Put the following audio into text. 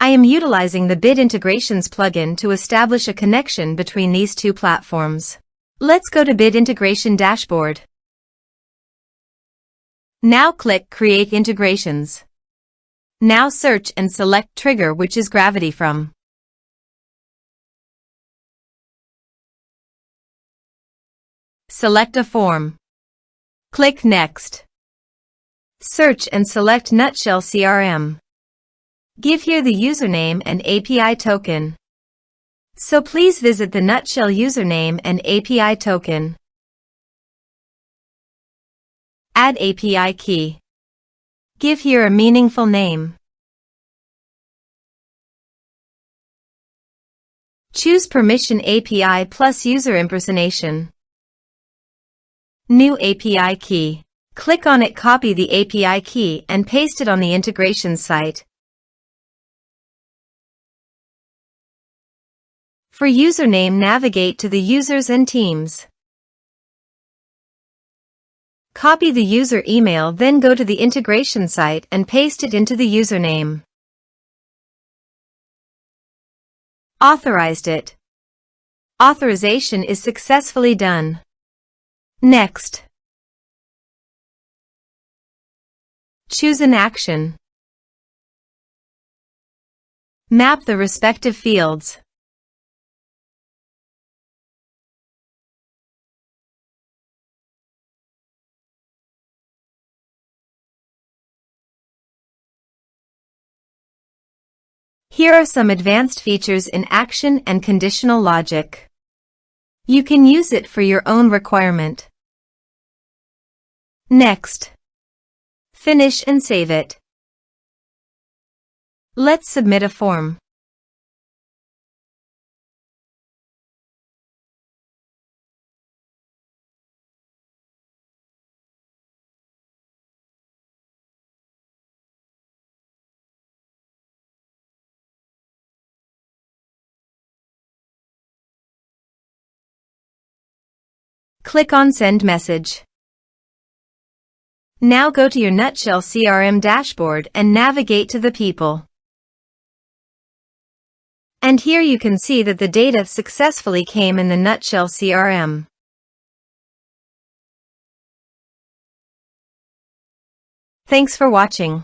I am utilizing the Bit Integrations plugin to establish a connection between these two platforms. Let's go to Bit Integration Dashboard. Now click Create Integrations. Now search and select Trigger, which is Gravity from. Select a form. Click Next. Search and select Nutshell CRM. Give here the username and API token. So please visit the Nutshell username and API token. Add API key. Give here a meaningful name. Choose Permission API plus User Impersonation. New API key. Click on it, copy the API key and paste it on the integration site. For username, navigate to the users and teams. Copy the user email, then go to the integration site and paste it into the username. Authorized it. Authorization is successfully done. Next. Choose an action. Map the respective fields. Here are some advanced features in action and conditional logic. You can use it for your own requirement. Next. Finish and save it. Let's submit a form. Click on Send Message. Now go to your Nutshell CRM dashboard and navigate to the people. And here you can see that the data successfully came in the Nutshell CRM. Thanks for watching.